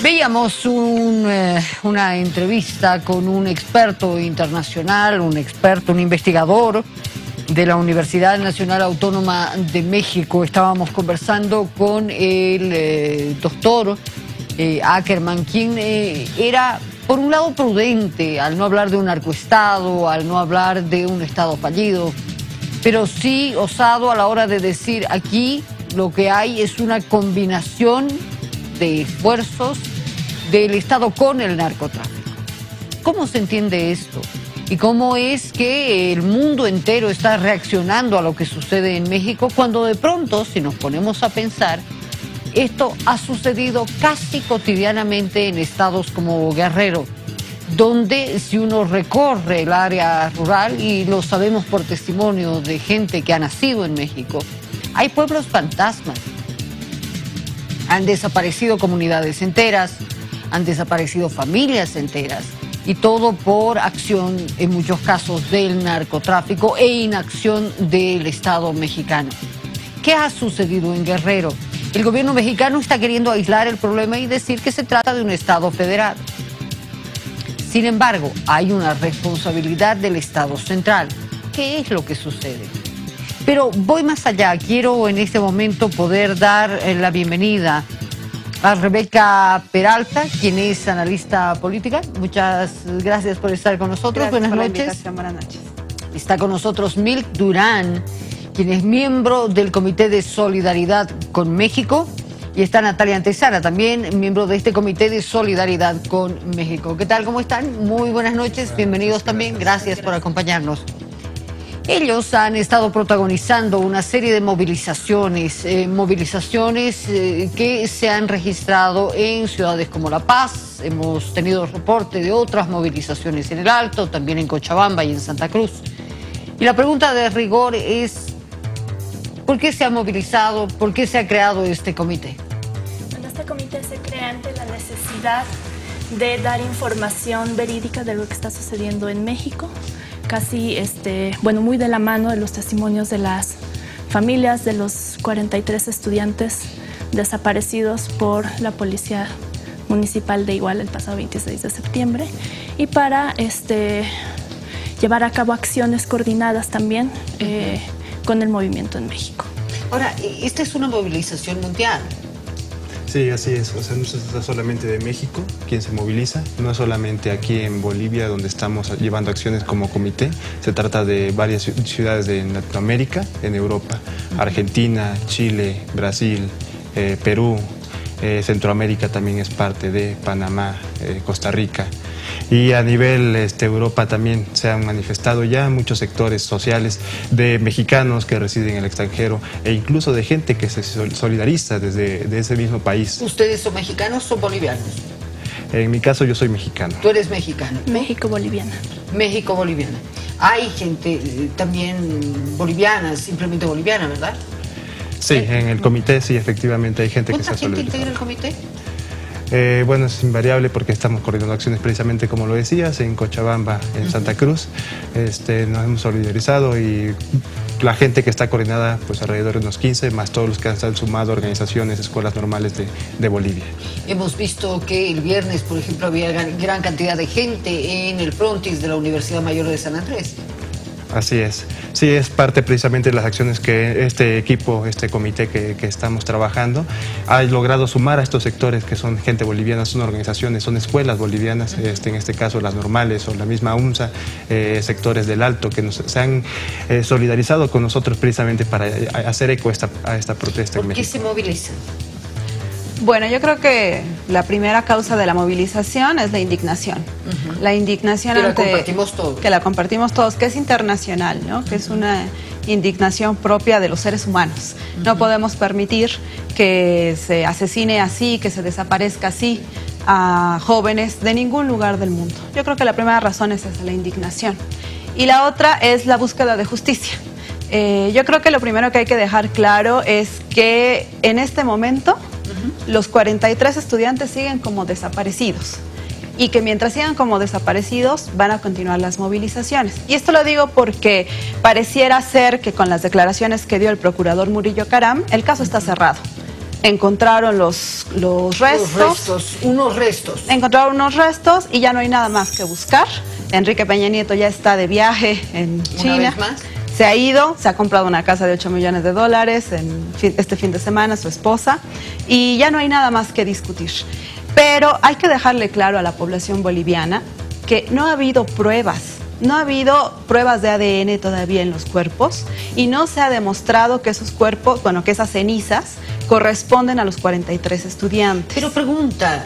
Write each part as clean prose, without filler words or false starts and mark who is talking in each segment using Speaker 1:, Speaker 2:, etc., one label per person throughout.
Speaker 1: Veíamos una entrevista con un experto internacional, un investigador de la Universidad Nacional Autónoma de México. Estábamos conversando con el doctor Ackerman, quien era, por un lado, prudente al no hablar de un narcoestado, al no hablar de un estado fallido, pero sí osado a la hora de decir aquí lo que hay es una combinación de esfuerzos del Estado con el narcotráfico. ¿Cómo se entiende esto? ¿Y cómo es que el mundo entero está reaccionando a lo que sucede en México cuando de pronto, si nos ponemos a pensar, esto ha sucedido casi cotidianamente en estados como Guerrero, donde si uno recorre el área rural, y lo sabemos por testimonio de gente que ha nacido en México, hay pueblos fantasmas. Han desaparecido comunidades enteras, han desaparecido familias enteras, y todo por acción, en muchos casos, del narcotráfico e inacción del Estado mexicano. ¿Qué ha sucedido en Guerrero? El gobierno mexicano está queriendo aislar el problema y decir que se trata de un Estado federal. Sin embargo, hay una responsabilidad del Estado central. ¿Qué es lo que sucede? Pero voy más allá. Quiero en este momento poder dar la bienvenida a Rebeca Peralta, quien es analista política. Muchas gracias por estar con nosotros.
Speaker 2: Buenas
Speaker 1: noches.
Speaker 2: Buenas noches.
Speaker 1: Está con nosotros Milk Durán, quien es miembro del Comité de Solidaridad con México. Y está Natalia Antezana, también miembro de este Comité de Solidaridad con México. ¿Qué tal? ¿Cómo están? Muy buenas noches. Bienvenidos también. Gracias por acompañarnos. Ellos han estado protagonizando una serie de movilizaciones, que se han registrado en ciudades como La Paz. Hemos tenido reporte de otras movilizaciones en el Alto, también en Cochabamba y en Santa Cruz. Y la pregunta de rigor es, ¿por qué se ha movilizado? ¿Por qué se ha creado este comité?
Speaker 3: Bueno, este comité se crea ante la necesidad de dar información verídica de lo que está sucediendo en México. Casi, muy de la mano de los testimonios de las familias de los 43 estudiantes desaparecidos por la Policía Municipal de Iguala el pasado 26 de septiembre y para llevar a cabo acciones coordinadas también con el movimiento en México.
Speaker 1: Ahora, esta es una movilización mundial.
Speaker 4: Sí, así es. O sea, no se trata solamente de México, quien se moviliza, no solamente aquí en Bolivia, donde estamos llevando acciones como comité, se trata de varias ciudades de Latinoamérica, en Europa, Argentina, Chile, Brasil, Perú, Centroamérica también es parte de Panamá, Costa Rica. Y a nivel Europa también se han manifestado ya muchos sectores sociales de mexicanos que residen en el extranjero e incluso de gente que se solidariza desde ese mismo país.
Speaker 1: ¿Ustedes son mexicanos o bolivianos?
Speaker 4: En mi caso yo soy mexicano.
Speaker 1: ¿Tú eres mexicano?
Speaker 3: México-boliviana.
Speaker 1: México-boliviana. Hay gente también boliviana, simplemente boliviana, ¿verdad?
Speaker 4: Sí, en el comité sí, efectivamente hay gente que se ha solidarizado.
Speaker 1: ¿Cuánta gente integra el comité?
Speaker 4: Bueno, es invariable porque estamos coordinando acciones precisamente como lo decías, en Cochabamba, en Santa Cruz. Nos hemos solidarizado y la gente que está coordinada, pues alrededor de unos 15, más todos los que han sumado organizaciones, escuelas normales de Bolivia. Hemos
Speaker 1: visto que el viernes, por ejemplo, había gran cantidad de gente en el frontis de la Universidad Mayor de San Andrés.
Speaker 4: Así es. Sí, es parte precisamente de las acciones que este equipo, este comité que estamos trabajando, ha logrado sumar a estos sectores que son gente boliviana, son organizaciones, son escuelas bolivianas, en este caso las normales o la misma UNSA, sectores del Alto, que se han solidarizado con nosotros precisamente para hacer eco a esta protesta en México.
Speaker 1: ¿Por qué se movilizan?
Speaker 2: Bueno, yo creo que la primera causa de la movilización es la indignación. La indignación
Speaker 1: que la compartimos todos.
Speaker 2: Que la compartimos todos, que es internacional, ¿no? Que es una indignación propia de los seres humanos. No podemos permitir que se asesine así, que se desaparezca así a jóvenes de ningún lugar del mundo. Yo creo que la primera razón es esa, la indignación. Y la otra es la búsqueda de justicia. Yo creo que lo primero que hay que dejar claro es que en este momento los 43 estudiantes siguen como desaparecidos y que mientras sigan como desaparecidos van a continuar las movilizaciones. Y esto lo digo porque pareciera ser que con las declaraciones que dio el procurador Murillo Caram, el caso está cerrado. encontraron los restos.
Speaker 1: Unos restos.
Speaker 2: Encontraron unos restos y ya no hay nada más que buscar. Enrique Peña Nieto ya está de viaje en China.
Speaker 1: ¿Una vez más?
Speaker 2: Se ha ido, se ha comprado una casa de $8 millones este fin de semana, su esposa, y ya no hay nada más que discutir. Pero hay que dejarle claro a la población boliviana que no ha habido pruebas. No ha habido pruebas de ADN todavía en los cuerpos y no se ha demostrado que esos cuerpos, bueno, que esas cenizas corresponden a los 43 estudiantes.
Speaker 1: Pero pregunta,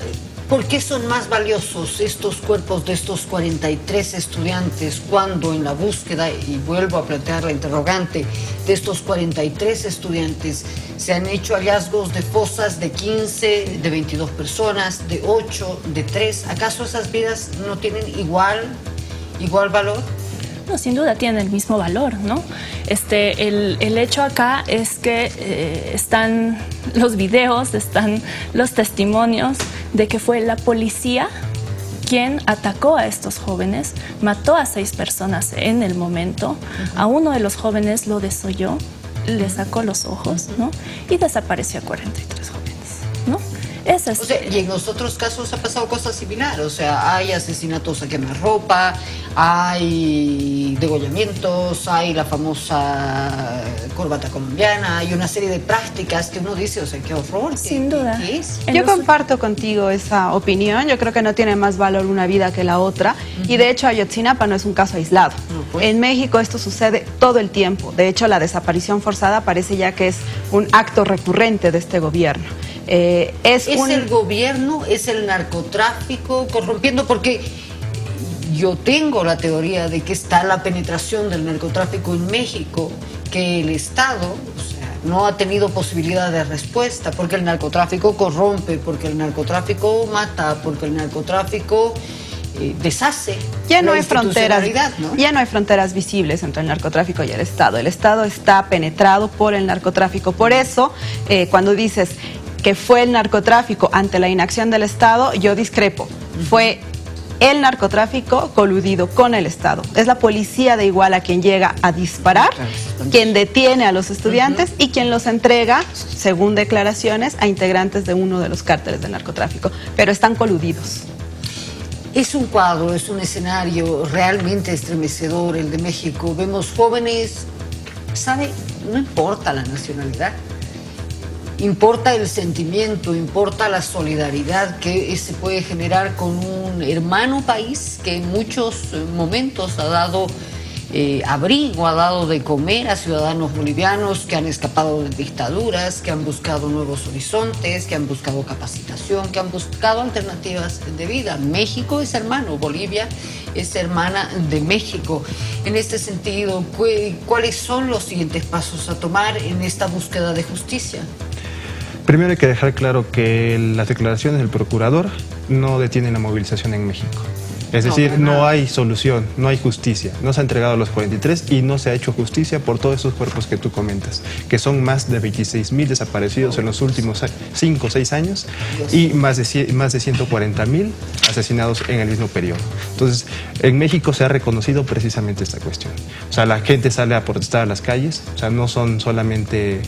Speaker 1: ¿por qué son más valiosos estos cuerpos de estos 43 estudiantes cuando en la búsqueda, y vuelvo a plantear la interrogante, de estos 43 estudiantes se han hecho hallazgos de fosas de 15, de 22 personas, de 8, de 3? ¿Acaso esas vidas no tienen igual valor?
Speaker 3: No, sin duda tienen el mismo valor, ¿no? El hecho acá es que están los videos, están los testimonios de que fue la policía quien atacó a estos jóvenes, mató a 6 personas en el momento, a uno de los jóvenes lo desolló, le sacó los ojos, ¿no? Y desapareció a 43 jóvenes, ¿no?
Speaker 1: O sea, y en los otros casos ha pasado cosas similares, o sea, hay asesinatos a quemarropa, hay degollamientos, hay la famosa corbata colombiana, hay una serie de prácticas que uno dice, o sea, qué horror.
Speaker 3: Sin duda.
Speaker 1: ¿Qué es?
Speaker 2: Yo comparto contigo esa opinión, yo creo que no tiene más valor una vida que la otra, y de hecho Ayotzinapa no es un caso aislado.
Speaker 1: No, pues.
Speaker 2: En México esto sucede todo el tiempo, de hecho la desaparición forzada parece ya que es un acto recurrente de este gobierno. ¿Es
Speaker 1: el gobierno, es el narcotráfico corrompiendo? Porque yo tengo la teoría de que está la penetración del narcotráfico en México, que el Estado, o sea, no ha tenido posibilidad de respuesta, porque el narcotráfico corrompe, porque el narcotráfico mata, porque el narcotráfico deshace.
Speaker 2: Ya no
Speaker 1: la
Speaker 2: hay fronteras,
Speaker 1: ¿no?
Speaker 2: Ya no hay fronteras visibles entre el narcotráfico y el Estado. El Estado está penetrado por el narcotráfico. Por eso, cuando dices que fue el narcotráfico ante la inacción del Estado, yo discrepo. Fue el narcotráfico coludido con el Estado. Es la policía de Iguala quien llega a disparar, quien detiene a los estudiantes y quien los entrega, según declaraciones, a integrantes de uno de los cárteles del narcotráfico. Pero están coludidos.
Speaker 1: Es un cuadro, es un escenario realmente estremecedor el de México. Vemos jóvenes, ¿sabe? No importa la nacionalidad. Importa el sentimiento, importa la solidaridad que se puede generar con un hermano país que en muchos momentos ha dado abrigo, ha dado de comer a ciudadanos bolivianos que han escapado de dictaduras, que han buscado nuevos horizontes, que han buscado capacitación, que han buscado alternativas de vida. México es hermano, Bolivia es hermana de México. En este sentido, ¿cuáles son los siguientes pasos a tomar en esta búsqueda de justicia?
Speaker 4: Primero hay que dejar claro que las declaraciones del procurador no detienen la movilización en México. Es decir, no hay solución, no hay justicia. No se han entregado los 43 y no se ha hecho justicia por todos esos cuerpos que tú comentas, que son más de 26.000 desaparecidos en los últimos 5 o 6 años y más de 140.000 asesinados en el mismo periodo. Entonces, en México se ha reconocido precisamente esta cuestión. O sea, la gente sale a protestar a las calles, o sea, no son solamente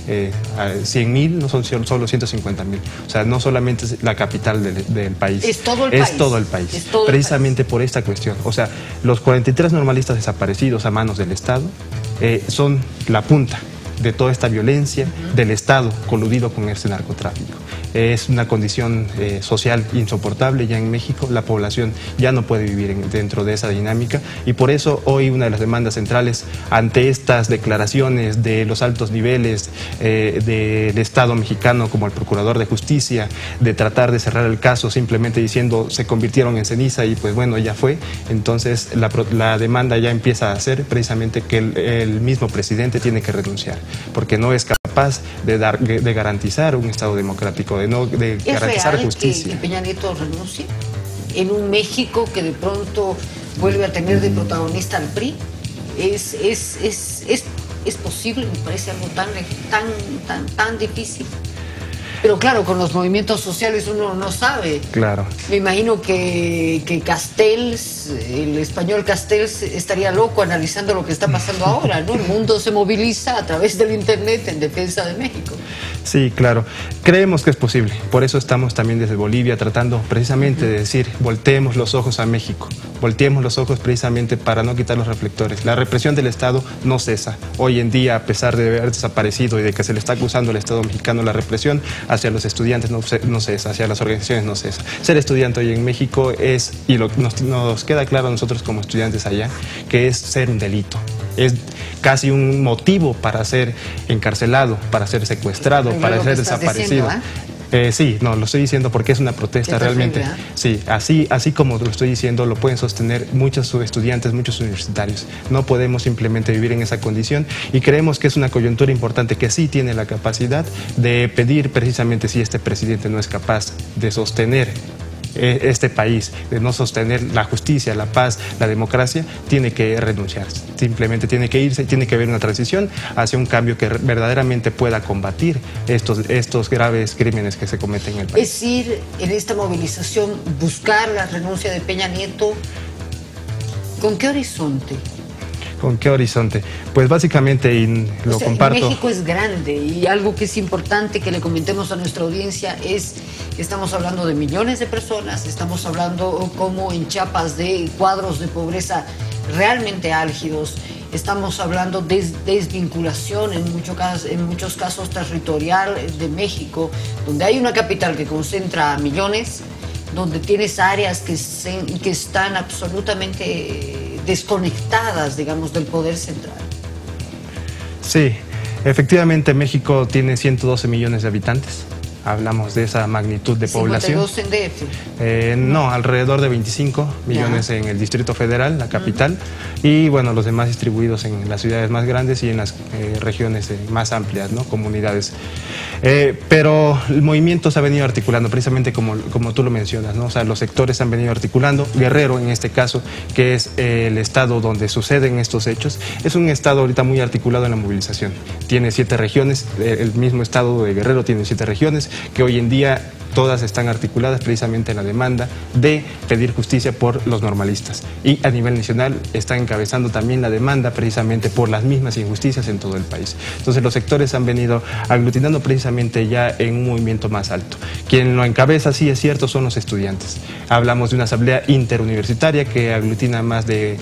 Speaker 4: 100.000, no son solo 150.000. O sea, no solamente es la capital del país.
Speaker 1: Es todo el país.
Speaker 4: Es todo el país. Precisamente por esta cuestión. O sea, los 43 normalistas desaparecidos a manos del Estado son la punta de toda esta violencia del Estado coludido con este narcotráfico. Es una condición social insoportable ya en México. La población ya no puede vivir dentro de esa dinámica y por eso hoy una de las demandas centrales ante estas declaraciones de los altos niveles del Estado mexicano, como el Procurador de Justicia, de tratar de cerrar el caso simplemente diciendo se convirtieron en ceniza y pues bueno, ya fue. Entonces la demanda ya empieza a ser precisamente que el mismo presidente tiene que renunciar, porque no es capaz de garantizar un Estado democrático, de garantizar justicia.
Speaker 1: ¿Es real que Peña Nieto renuncie en un México que de pronto vuelve a tener de protagonista al PRI? ¿Es posible? Me parece algo tan difícil. Pero claro, con los movimientos sociales uno no sabe.
Speaker 4: Claro.
Speaker 1: Me imagino que Castells, el español Castells, estaría loco analizando lo que está pasando ahora, ¿no? El mundo se moviliza a través del Internet en defensa de México.
Speaker 4: Sí, claro. Creemos que es posible. Por eso estamos también desde Bolivia tratando precisamente de decir, volteemos los ojos a México. Volteemos los ojos precisamente para no quitar los reflectores. La represión del Estado no cesa. Hoy en día, a pesar de haber desaparecido y de que se le está acusando al Estado mexicano, la represión hacia los estudiantes no cesa, hacia las organizaciones no cesa. Ser estudiante hoy en México es, y nos queda claro a nosotros como estudiantes allá, que es ser un delito. Es casi un motivo para ser encarcelado, para ser secuestrado, para ser desaparecido. Sí, no, lo estoy diciendo porque es una protesta realmente. Sí, así como lo estoy diciendo, lo pueden sostener muchos estudiantes, muchos universitarios. No podemos simplemente vivir en esa condición y creemos que es una coyuntura importante que sí tiene la capacidad de pedir precisamente si este presidente no es capaz de sostener este país, de no sostener la justicia, la paz, la democracia, tiene que renunciar. Simplemente tiene que irse, tiene que haber una transición hacia un cambio que verdaderamente pueda combatir estos graves crímenes que se cometen en el país.
Speaker 1: Es decir, en esta movilización, buscar la renuncia de Peña Nieto, ¿con qué horizonte?
Speaker 4: ¿Con qué horizonte? Pues básicamente, y lo comparto...
Speaker 1: México es grande y algo que es importante que le comentemos a nuestra audiencia es que estamos hablando de millones de personas, estamos hablando como en Chiapas de cuadros de pobreza realmente álgidos, estamos hablando de desvinculación en muchos casos territorial de México, donde hay una capital que concentra a millones, donde tienes áreas que están absolutamente desconectadas, digamos, del poder central.
Speaker 4: Sí, efectivamente México tiene 112 millones de habitantes. Hablamos de esa magnitud de población.
Speaker 1: ¿52 en DF?
Speaker 4: No, alrededor de 25 millones en el Distrito Federal, la capital, y bueno, los demás distribuidos en las ciudades más grandes y en las regiones más amplias, ¿no? Comunidades. Pero el movimiento se ha venido articulando, precisamente como tú lo mencionas, ¿no? O sea, los sectores han venido articulando. Guerrero, en este caso, que es el estado donde suceden estos hechos, es un estado ahorita muy articulado en la movilización. Tiene 7 regiones, el mismo estado de Guerrero tiene 7 regiones, que hoy en día todas están articuladas precisamente en la demanda de pedir justicia por los normalistas. Y a nivel nacional está encabezando también la demanda precisamente por las mismas injusticias en todo el país. Entonces los sectores han venido aglutinando precisamente ya en un movimiento más alto. Quien lo encabeza, sí es cierto, son los estudiantes. Hablamos de una asamblea interuniversitaria que aglutina más de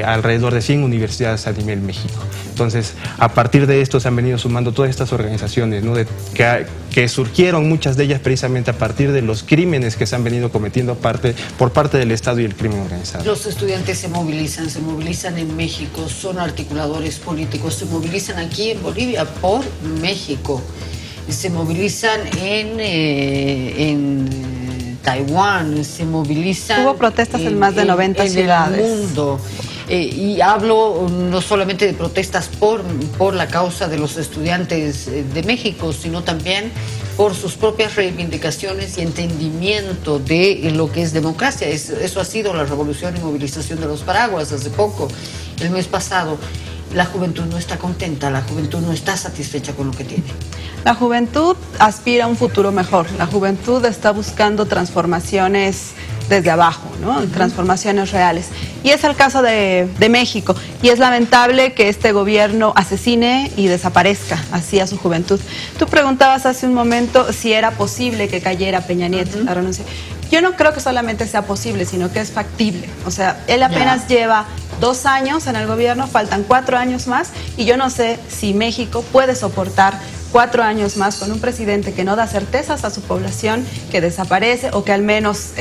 Speaker 4: alrededor de 100 universidades a nivel México. Entonces, a partir de esto se han venido sumando todas estas organizaciones, ¿no? Que surgieron muchas de ellas precisamente a partir de los crímenes que se han venido cometiendo por parte del Estado y el crimen organizado.
Speaker 1: Los estudiantes se movilizan en México, son articuladores políticos, se movilizan aquí en Bolivia por México, se movilizan en Taiwán, se movilizan...
Speaker 2: Hubo protestas en más de 90 ciudades.
Speaker 1: En el mundo. Y hablo no solamente de protestas por la causa de los estudiantes de México, sino también por sus propias reivindicaciones y entendimiento de lo que es democracia. Eso ha sido la revolución y movilización de los paraguas hace poco, el mes pasado. La juventud no está contenta, la juventud no está satisfecha con lo que tiene.
Speaker 2: La juventud aspira a un futuro mejor, la juventud está buscando transformaciones desde abajo, ¿no? Transformaciones reales. Y es el caso de México. Y es lamentable que este gobierno asesine y desaparezca así a su juventud. Tú preguntabas hace un momento si era posible que cayera Peña Nieto, la renuncia. Yo no creo que solamente sea posible, sino que es factible. O sea, él apenas lleva 2 años en el gobierno, faltan 4 años más, y yo no sé si México puede soportar 4 años más con un presidente que no da certezas a su población, que desaparece o que al menos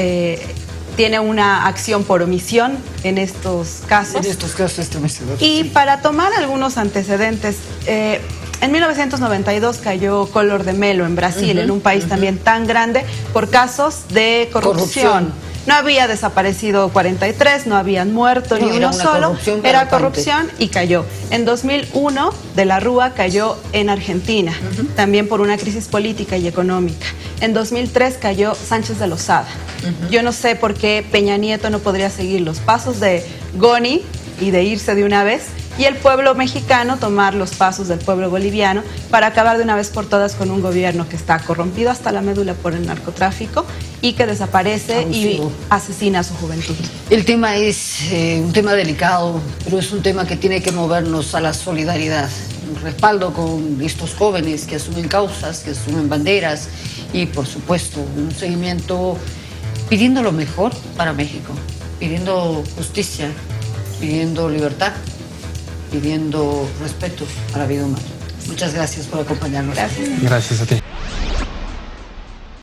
Speaker 2: tiene una acción por omisión en estos casos.
Speaker 1: En estos casos estremecedores.
Speaker 2: Y para tomar algunos antecedentes, en 1992 cayó Collor de Mello en Brasil, en un país también tan grande, por casos de corrupción. No había desaparecido 43, no habían muerto ni uno solo, era corrupción y cayó. En 2001, De la Rúa cayó en Argentina, también por una crisis política y económica. En 2003 cayó Sánchez de Lozada. Yo no sé por qué Peña Nieto no podría seguir los pasos de Goni y de irse de una vez, y el pueblo mexicano tomar los pasos del pueblo boliviano para acabar de una vez por todas con un gobierno que está corrompido hasta la médula por el narcotráfico y que desaparece y asesina a su juventud.
Speaker 1: El tema es un tema delicado, pero es un tema que tiene que movernos a la solidaridad. respaldo con estos jóvenes que asumen causas, que asumen banderas y, por supuesto, un seguimiento pidiendo lo mejor para México, pidiendo justicia, pidiendo libertad, pidiendo respeto a la vida humana. Muchas gracias por acompañarnos.
Speaker 2: Gracias.
Speaker 4: Gracias a ti.